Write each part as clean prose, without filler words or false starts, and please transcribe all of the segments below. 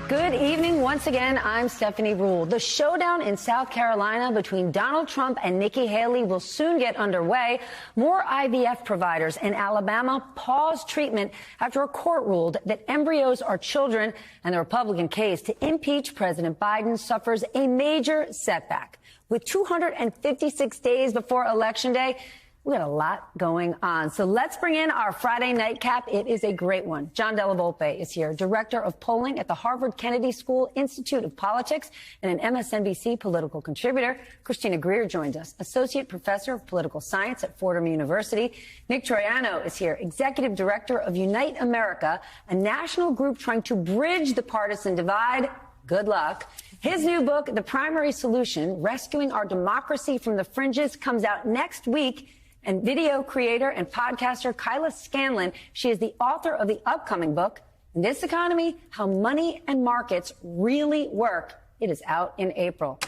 Good evening. Once again, I'm Stephanie Ruhle. The showdown in South Carolina between Donald Trump and Nikki Haley will soon get underway. More IVF providers in Alabama paused treatment after a court ruled that embryos are children, and the Republican case to impeach President Biden suffers a major setback. With 256 days before Election Day, we got a lot going on. So let's bring in our Friday nightcap. It is a great one. John Della Volpe is here, director of polling at the Harvard Kennedy School Institute of Politics and an MSNBC political contributor. Christina Greer joins us, associate professor of political science at Fordham University. Nick Troiano is here, executive director of Unite America, a national group trying to bridge the partisan divide. Good luck. His new book, The Primary Solution, Rescuing Our Democracy from the Fringes, comes out next week. And video creator and podcaster Kyla Scanlon, she is the author of the upcoming book, In This Economy, How Money and Markets Really Work. It is out in April.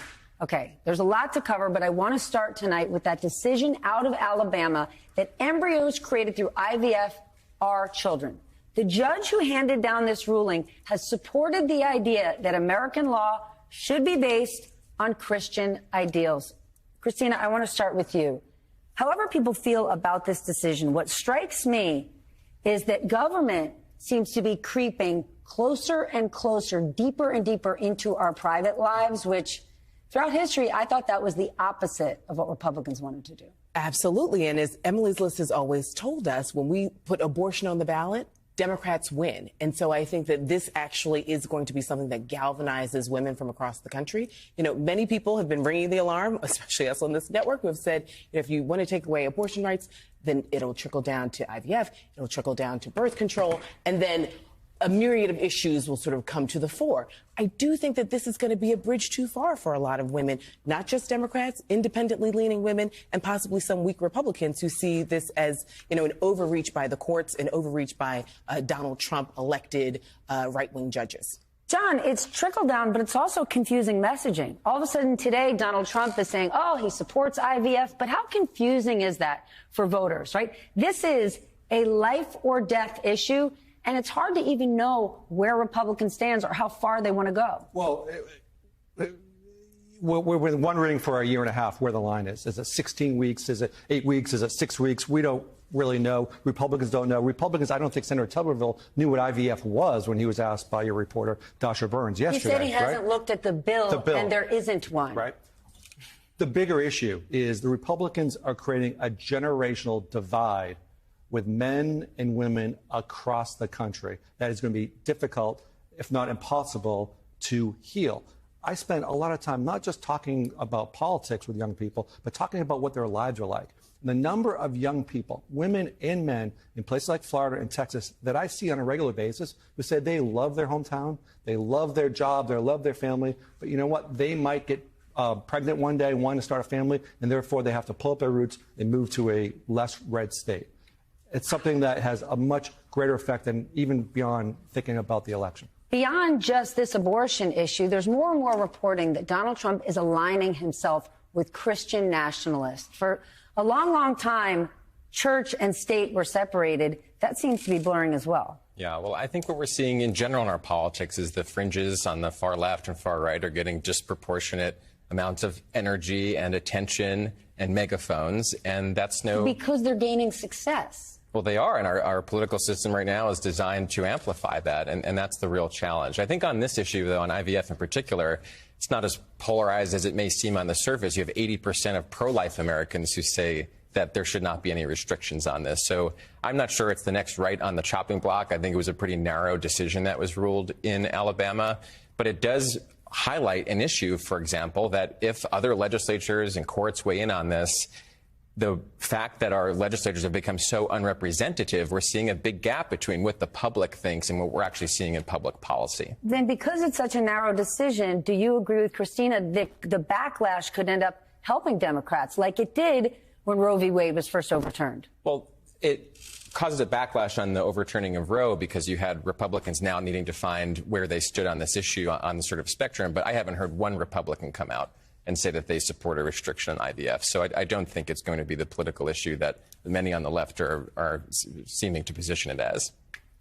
Okay, there's a lot to cover, but I want to start tonight with that decision out of Alabama that embryos created through IVF are children. The judge who handed down this ruling has supported the idea that American law should be based on Christian ideals. Christina, I want to start with you. However people feel about this decision, what strikes me is that government seems to be creeping closer and closer, deeper and deeper into our private lives, which throughout history, I thought that was the opposite of what Republicans wanted to do. Absolutely. And as Emily's List has always told us, when we put abortion on the ballot, Democrats win. And so I think that this actually is going to be something that galvanizes women from across the country. You know, many people have been ringing the alarm, especially us on this network, who have said, if you want to take away abortion rights, then it'll trickle down to IVF, it'll trickle down to birth control, and then a myriad of issues will sort of come to the fore. I do think that this is going to be a bridge too far for a lot of women, not just Democrats, independently leaning women, and possibly some weak Republicans who see this as, you know, an overreach by the courts, an overreach by Donald Trump elected right-wing judges. John, it's trickle down, but it's also confusing messaging. All of a sudden today, Donald Trump is saying, oh, he supports IVF. But how confusing is that for voters, right? This is a life or death issue. And it's hard to even know where Republican stands or how far they want to go. Well, we're wondering for a year and a half where the line is. Is it 16 weeks? Is it 8 weeks? Is it 6 weeks? We don't really know. Republicans don't know. Republicans, I don't think Senator Tuberville knew what IVF was when he was asked by your reporter, Dasha Burns, yesterday. He said he hasn't looked at the bill, and there isn't one. Right. The bigger issue is the Republicans are creating a generational divide with men and women across the country that is going to be difficult, if not impossible, to heal. I spend a lot of time not just talking about politics with young people, but talking about what their lives are like. The number of young people, women and men, in places like Florida and Texas that I see on a regular basis who say they love their hometown, they love their job, they love their family, but you know what? They might get pregnant one day, want to start a family, and therefore they have to pull up their roots and move to a less red state. It's something that has a much greater effect than even beyond thinking about the election. Beyond just this abortion issue, there's more and more reporting that Donald Trump is aligning himself with Christian nationalists. For a long, long time, church and state were separated. That seems to be blurring as well. Yeah, well, I think what we're seeing in general in our politics is the fringes on the far left and far right are getting disproportionate amounts of energy and attention and megaphones, and that's because they're gaining success. Well, they are, and our political system right now is designed to amplify that, and that's the real challenge. I think on this issue, though, on IVF in particular, it's not as polarized as it may seem on the surface. You have 80% of pro-life Americans who say that there should not be any restrictions on this. So I'm not sure it's the next right on the chopping block. I think it was a pretty narrow decision that was ruled in Alabama, but it does highlight an issue, for example, that if other legislatures and courts weigh in on this, the fact that our legislators have become so unrepresentative, we're seeing a big gap between what the public thinks and what we're actually seeing in public policy. Then because it's such a narrow decision, do you agree with Christina that the backlash could end up helping Democrats like it did when Roe v. Wade was first overturned? Well, it causes a backlash on the overturning of Roe because you had Republicans now needing to find where they stood on this issue on the sort of spectrum. But I haven't heard one Republican come out and say that they support a restriction on IVF. So I don't think it's going to be the political issue that many on the left are seeming to position it as.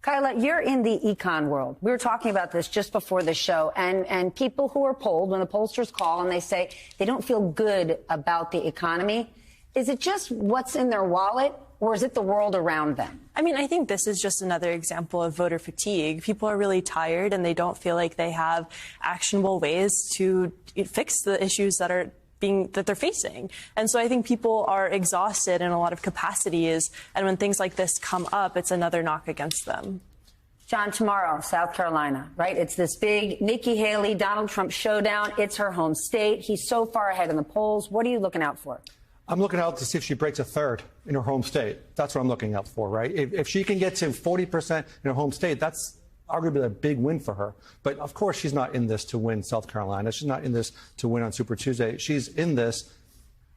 Kyla, you're in the econ world. We were talking about this just before the show, and people who are polled, when the pollsters call and they say they don't feel good about the economy, is it just what's in their wallet, or is it the world around them? I mean, I think this is just another example of voter fatigue. People are really tired and they don't feel like they have actionable ways to fix the issues that they're facing. And so I think people are exhausted in a lot of capacities. And when things like this come up, it's another knock against them. John, tomorrow, South Carolina, right? It's this big Nikki Haley, Donald Trump showdown. It's her home state. He's so far ahead in the polls. What are you looking out for? I'm looking out to see if she breaks a third in her home state. That's what I'm looking out for, right? If she can get to 40% in her home state, that's arguably a big win for her. But of course, she's not in this to win South Carolina. She's not in this to win on Super Tuesday. She's in this.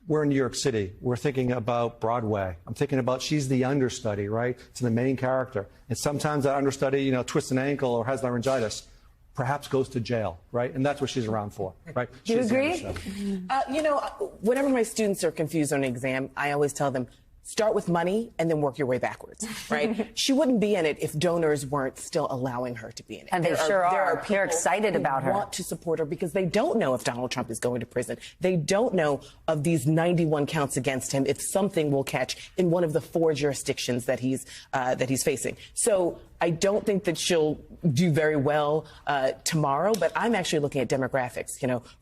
We're in New York City. We're thinking about Broadway. I'm thinking about she's the understudy, right, to the main character. And sometimes that understudy, twists an ankle or has laryngitis, perhaps goes to jail, right? And that's what she's around for, right? Do you agree? Whenever my students are confused on an exam, I always tell them, start with money and then work your way backwards, right? She wouldn't be in it if donors weren't still allowing her to be in it. And they sure are. They're excited about her. Want to support her because they don't know if Donald Trump is going to prison. They don't know of these 91 counts against him if something will catch in one of the 4 jurisdictions that he's facing. So I don't think that she'll do very well tomorrow, but I'm actually looking at demographics.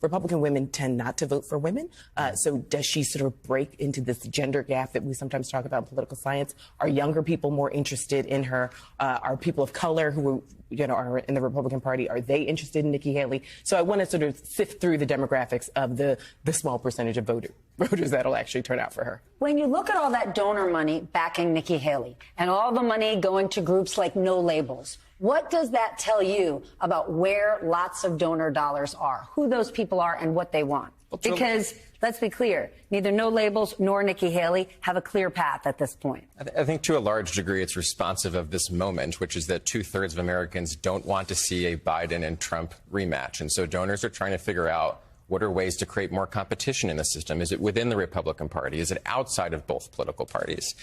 Republican women tend not to vote for women. So does she sort of break into this gender gap that we sometimes talk about in political science? Are younger people more interested in her? Are people of color who are in the Republican Party, are they interested in Nikki Haley? So I want to sort of sift through the demographics of the small percentage of voters that'll actually turn out for her. When you look at all that donor money backing Nikki Haley and all the money going to groups like No Labels, what does that tell you about where lots of donor dollars are, who those people are and what they want? Because let's be clear, neither No Labels nor Nikki Haley have a clear path at this point. I think to a large degree it's responsive of this moment, which is that 2/3 of Americans don't want to see a Biden and Trump rematch. And so donors are trying to figure out what are ways to create more competition in the system. Is it within the Republican Party? Is it outside of both political parties?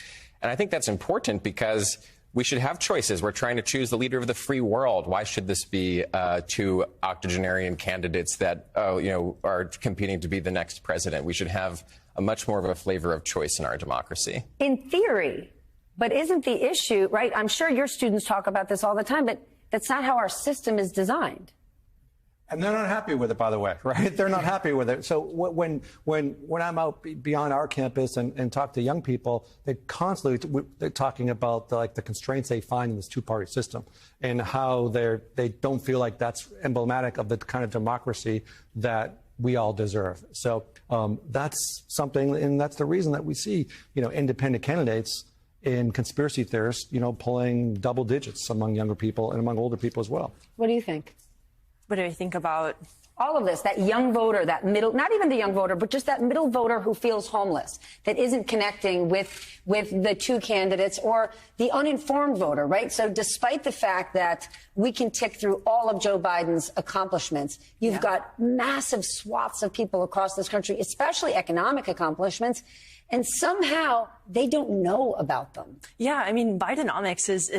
And I think that's important because we should have choices. We're trying to choose the leader of the free world. Why should this be 2 octogenarian candidates that are competing to be the next president? We should have a much more of a flavor of choice in our democracy. In theory, but isn't the issue, right? I'm sure your students talk about this all the time, but that's not how our system is designed. And they're not happy with it, by the way, right? They're not happy with it. So when I'm out beyond our campus and talk to young people, they're talking about the constraints they find in this 2-party system and how they don't feel like that's emblematic of the kind of democracy that we all deserve. So that's something, and that's the reason that we see, independent candidates and conspiracy theorists, pulling double digits among younger people and among older people as well. What do you think? What do I think about all of this, that young voter, that middle, not even the young voter, but just that middle voter who feels homeless, that isn't connecting with the 2 candidates, or the uninformed voter, right? So despite the fact that we can tick through all of Joe Biden's accomplishments, you've got massive swaths of people across this country, especially economic accomplishments, and somehow they don't know about them. Yeah, I mean, Bidenomics is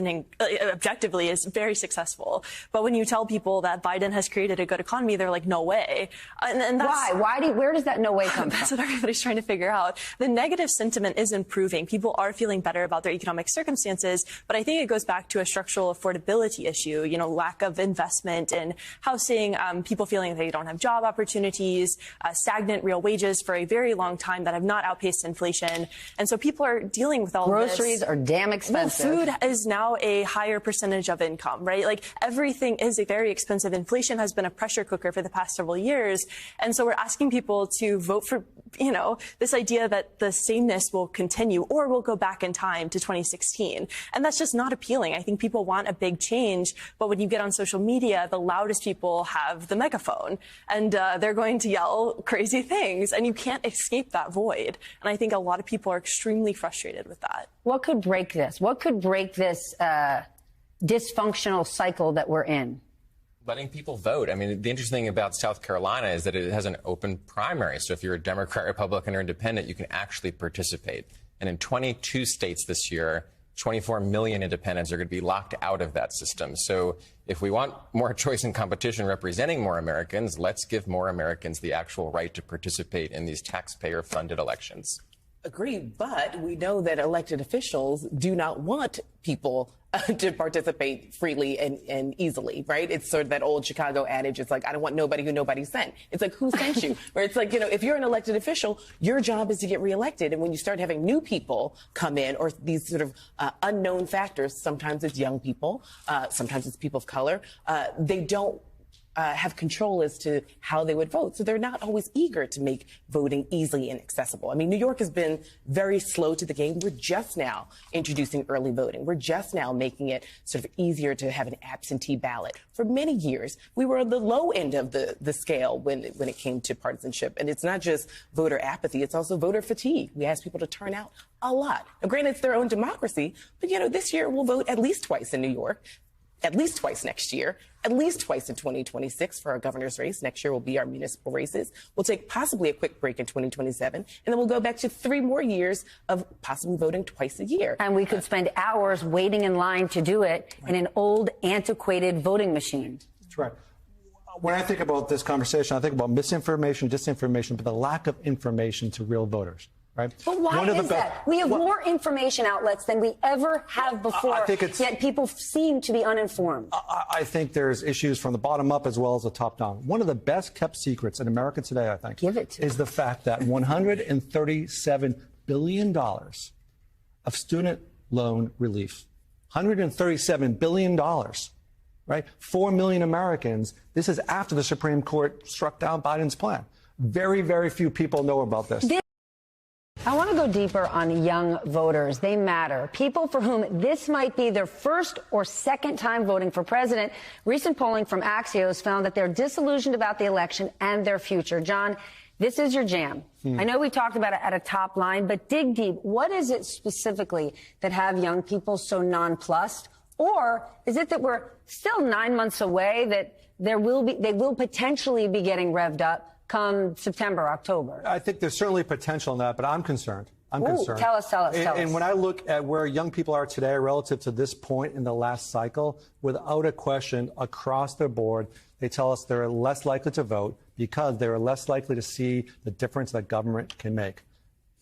objectively is very successful. But when you tell people that Biden has created a good economy, they're like, no way. And that's, why? Where does that no way come from? That's what everybody's trying to figure out. The negative sentiment is improving. People are feeling better about their economic circumstances. But I think it goes back to a structural affordability issue, lack of investment in housing, people feeling they don't have job opportunities, stagnant real wages for a very long time that have not outpaced inflation. And so people are dealing with all this. Groceries are damn expensive. Well, food is now a higher percentage of income, right? Like everything is very expensive. Inflation has been a pressure cooker for the past several years. And so we're asking people to vote for, this idea that the sameness will continue or will go back in time to 2016. And that's just not appealing. I think people want a big change. But when you get on social media, the loudest people have the megaphone and they're going to yell crazy things. And you can't escape that void. And I think a lot of people are extremely frustrated with that. What could break this? What could break this dysfunctional cycle that we're in? Letting people vote. I mean, the interesting thing about South Carolina is that it has an open primary. So if you're a Democrat, Republican, or Independent, you can actually participate. And in 22 states this year, 24 million independents are going to be locked out of that system. So if we want more choice and competition representing more Americans, let's give more Americans the actual right to participate in these taxpayer-funded elections. Agreed, but we know that elected officials do not want people to participate freely and easily, right? It's sort of that old Chicago adage. It's like, I don't want nobody who nobody sent. It's like, who sent you? Where it's like, you know, if you're an elected official, your job is to get reelected. And when you start having new people come in, or these sort of unknown factors, sometimes it's young people, sometimes it's people of color, they don't have control as to how they would vote. So they're not always eager to make voting easy and accessible. I mean, New York has been very slow to the game. We're just now introducing early voting. We're just now making it sort of easier to have an absentee ballot. For many years, we were on the low end of the scale when it came to partisanship. And it's not just voter apathy, it's also voter fatigue. We ask people to turn out a lot. Now, granted, it's their own democracy, but, you know, this year we'll vote at least twice in New York, at least twice next year, at least twice in 2026 for our governor's race. Next year will be our municipal races. We'll take possibly a quick break in 2027, and then we'll go back to 3 more years of possibly voting twice a year. And we could spend hours waiting in line to do it in an old, antiquated voting machine. That's right. When I think about this conversation, I think about misinformation, disinformation, but the lack of information to real voters. Right? But why is that? We have more information outlets than we ever have before, yet people seem to be uninformed. I think there's issues from the bottom up as well as the top down. One of the best kept secrets in America today, I think, is the fact that $137 billion of student loan relief, $137 billion, right? 4 million Americans. This is after the Supreme Court struck down Biden's plan. Very, very few people know about this. I want to go deeper on young voters. They matter. People for whom this might be their first or second time voting for president. Recent polling from Axios found that they're disillusioned about the election and their future. John, this is your jam. I know we talked about it at a top line, but dig deep. What is it specifically that have young people so nonplussed? Or is it that we're still 9 months away, that they will potentially be getting revved up come September, October? I think there's certainly potential in that, but I'm concerned. I'm concerned. Tell us. And when I look at where young people are today relative to this point in the last cycle, without a question, across the board, they tell us they're less likely to vote because they're less likely to see the difference that government can make.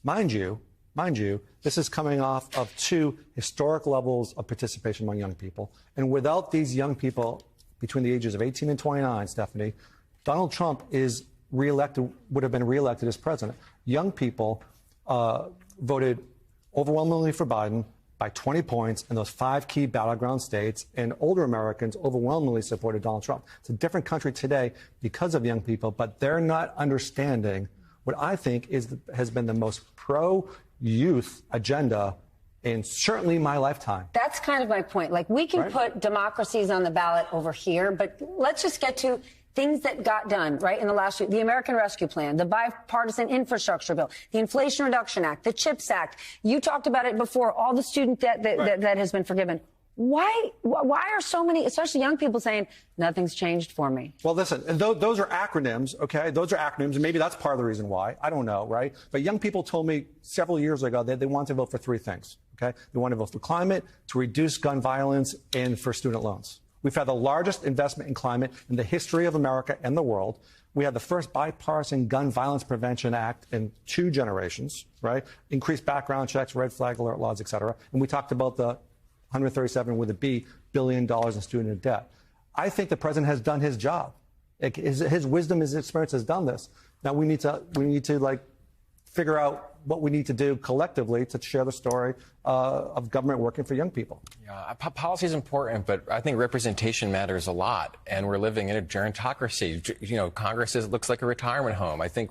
Mind you, this is coming off of 2 historic levels of participation among young people. And without these young people between the ages of 18 and 29, Stephanie, Donald Trump would have been reelected as president. Young people voted overwhelmingly for Biden by 20 points in those 5 key battleground states, and older Americans overwhelmingly supported Donald Trump. It's a different country today because of young people, but they're not understanding what I think has been the most pro-youth agenda in certainly my lifetime. That's kind of my point. Like, we can put democracies on the ballot over here, but let's just get to things that got done, right, in the last week. The American Rescue Plan, the bipartisan infrastructure bill, the Inflation Reduction Act, the CHIPS Act. You talked about it before, all the student debt that has been forgiven. Why are so many, especially young people, saying nothing's changed for me? Well, listen, those are acronyms, okay? Those are acronyms, and maybe that's part of the reason why. I don't know, right? But young people told me several years ago that they want to vote for 3 things, okay? They want to vote for climate, to reduce gun violence, and for student loans. We've had the largest investment in climate in the history of America and the world. We had the first bipartisan gun violence prevention act in 2 generations, right? Increased background checks, red flag alert laws, et cetera. And we talked about the 137 with a B billion dollars in student debt. I think the president has done his job. His wisdom, his experience has done this. Now we need to like figure out what we need to do collectively to share the story of government working for young people. Yeah, policy is important, but I think representation matters a lot. And we're living in a gerontocracy. You know, Congress looks like a retirement home. I think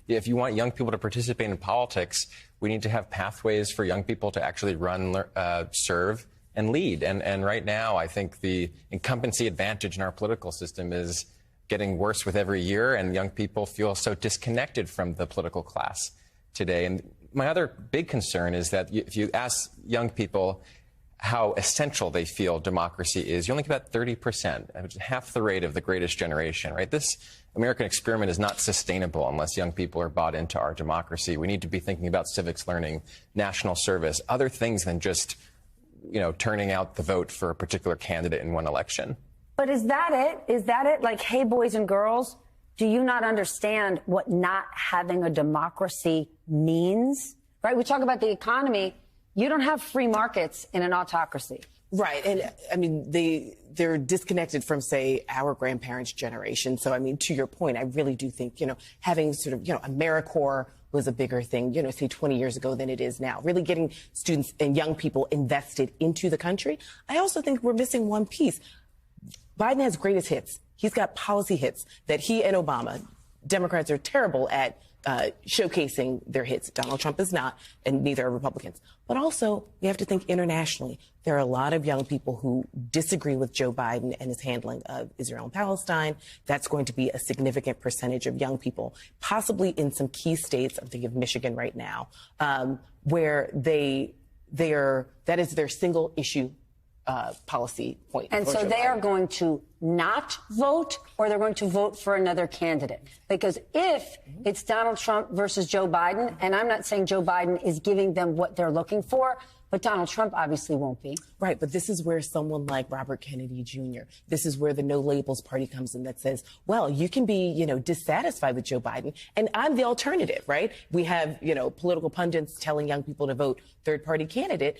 if you want young people to participate in politics, we need to have pathways for young people to actually run, serve, and lead. And right now, I think the incumbency advantage in our political system is getting worse with every year, and young people feel so disconnected from the political class today. And my other big concern is that if you ask young people how essential they feel democracy is, you only get about 30%, which is half the rate of the greatest generation, right? This American experiment is not sustainable unless young people are bought into our democracy. We need to be thinking about civics learning, national service, other things than just turning out the vote for a particular candidate in one election. But is that it? Is that it? Like, hey, boys and girls, do you not understand what not having a democracy means? Right? We talk about the economy. You don't have free markets in an autocracy. Right. And I mean, they're disconnected from, say, our grandparents' generation. So, I mean, to your point, I really do think, having sort of, AmeriCorps was a bigger thing, say 20 years ago than it is now. Really getting students and young people invested into the country. I also think we're missing one piece. Biden has greatest hits. He's got policy hits that he and Obama, Democrats are terrible at showcasing their hits. Donald Trump is not, and neither are Republicans. But also, we have to think internationally. There are a lot of young people who disagree with Joe Biden and his handling of Israel and Palestine. That's going to be a significant percentage of young people, possibly in some key states. I'm thinking of Michigan right now, where that is their single issue policy point. And so they are going to not vote, or they're going to vote for another candidate. Because if it's Donald Trump versus Joe Biden, and I'm not saying Joe Biden is giving them what they're looking for, but Donald Trump obviously won't be. Right, but this is where someone like Robert Kennedy Jr., this is where the No Labels Party comes in that says, well, you can be, dissatisfied with Joe Biden, and I'm the alternative, right? We have, political pundits telling young people to vote third-party candidate,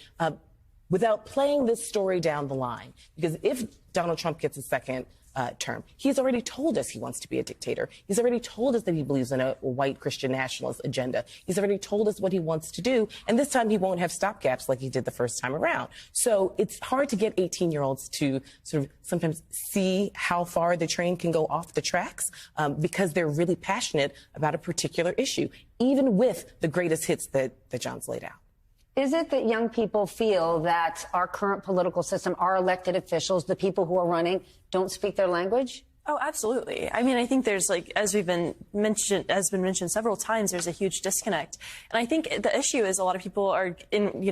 without playing this story down the line. Because if Donald Trump gets a second term, he's already told us he wants to be a dictator. He's already told us that he believes in a white Christian nationalist agenda. He's already told us what he wants to do. And this time he won't have stopgaps like he did the first time around. So it's hard to get 18-year-olds to sort of sometimes see how far the train can go off the tracks because they're really passionate about a particular issue, even with the greatest hits that John's laid out. Is it that young people feel that our current political system, our elected officials, the people who are running, don't speak their language? Oh, absolutely. I mean, I think there's as been mentioned several times, there's a huge disconnect. And I think the issue is a lot of people are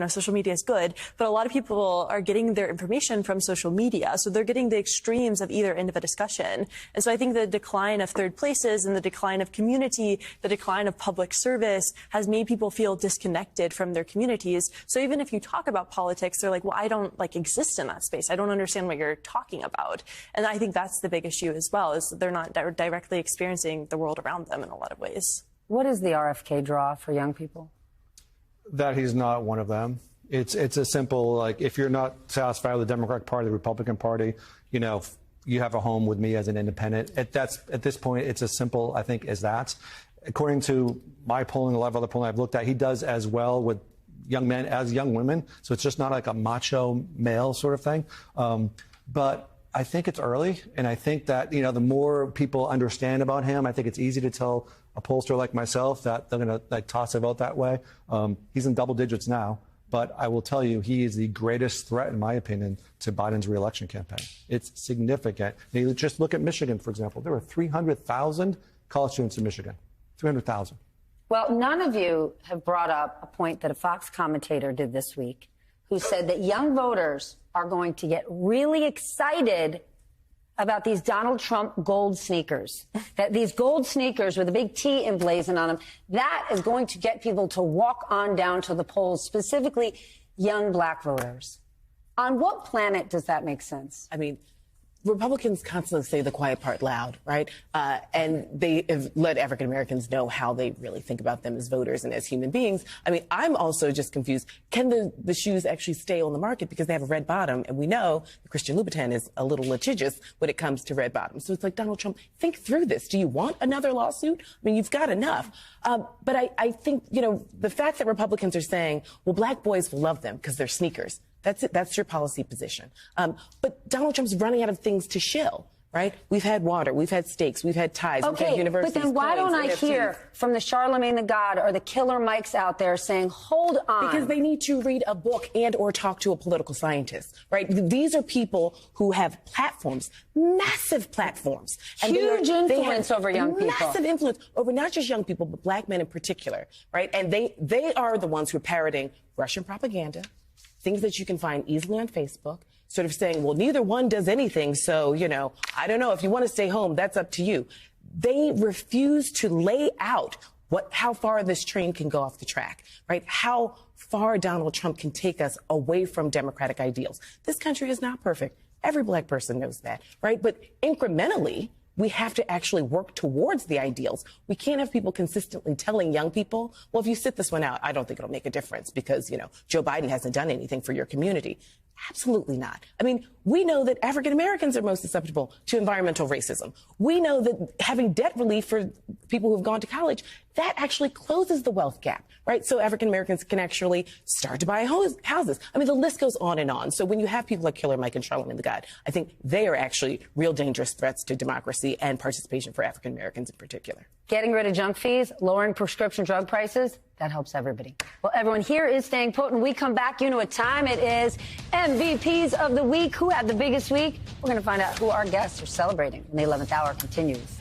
social media is good, but a lot of people are getting their information from social media. So they're getting the extremes of either end of a discussion. And so I think the decline of third places and the decline of community, the decline of public service has made people feel disconnected from their communities. So even if you talk about politics, they're like, well, I don't exist in that space. I don't understand what you're talking about. And I think that's the big issue as well, is they're not directly experiencing the world around them in a lot of ways. What is the RFK draw for young people? That he's not one of them. It's a simple, if you're not satisfied with the Democratic Party, the Republican Party, you have a home with me as an independent. At this point, it's as simple, I think, as that. According to my polling, a lot of other polling I've looked at, he does as well with young men as young women. So it's just not like a macho male sort of thing. But I think it's early, and I think that, the more people understand about him, I think it's easy to tell a pollster like myself that they're going to toss a vote that way. He's in double digits now, but I will tell you, he is the greatest threat, in my opinion, to Biden's reelection campaign. It's significant. You just look at Michigan, for example. There were 300,000 college students in Michigan. 300,000. Well, none of you have brought up a point that a Fox commentator did this week, who said that young voters are going to get really excited about these Donald Trump gold sneakers, that these gold sneakers with a big T emblazoned on them, that is going to get people to walk on down to the polls, specifically young black voters. On what planet does that make sense? I mean, Republicans constantly say the quiet part loud, right? And they have let African Americans know how they really think about them as voters and as human beings. I mean, I'm also just confused. Can the shoes actually stay on the market because they have a red bottom? And we know that Christian Louboutin is a little litigious when it comes to red bottoms. So it's like, Donald Trump, think through this. Do you want another lawsuit? I mean, you've got enough. But I think, the fact that Republicans are saying, well, black boys will love them because they're sneakers. That's it. That's your policy position. But Donald Trump's running out of things to shill, right? We've had water, we've had steaks, we've had ties, we've had universities. But then why don't I hear from the Charlemagne the God or the Killer Mikes out there saying, hold on? Because they need to read a book and or talk to a political scientist, right? These are people who have platforms, massive platforms. And huge influence over young people. Massive influence over not just young people, but black men in particular, right? And they are the ones who are parroting Russian propaganda, things that you can find easily on Facebook, sort of saying, well, neither one does anything, so, I don't know, if you want to stay home, that's up to you. They refuse to lay out how far this train can go off the track, right? How far Donald Trump can take us away from democratic ideals. This country is not perfect. Every black person knows that, right? But incrementally, we have to actually work towards the ideals. We can't have people consistently telling young people, well, if you sit this one out, I don't think it'll make a difference because, Joe Biden hasn't done anything for your community. Absolutely not. I mean, we know that African Americans are most susceptible to environmental racism. We know that having debt relief for people who have gone to college, that actually closes the wealth gap, right? So African Americans can actually start to buy houses. I mean, the list goes on and on. So when you have people like Killer Mike and Charlamagne the God, I think they are actually real dangerous threats to democracy and participation for African Americans in particular. Getting rid of junk fees, lowering prescription drug prices, that helps everybody. Well, everyone here is staying put. When we come back, you know what time it is. MVPs of the week. Who had the biggest week? We're going to find out who our guests are celebrating when the 11th hour continues.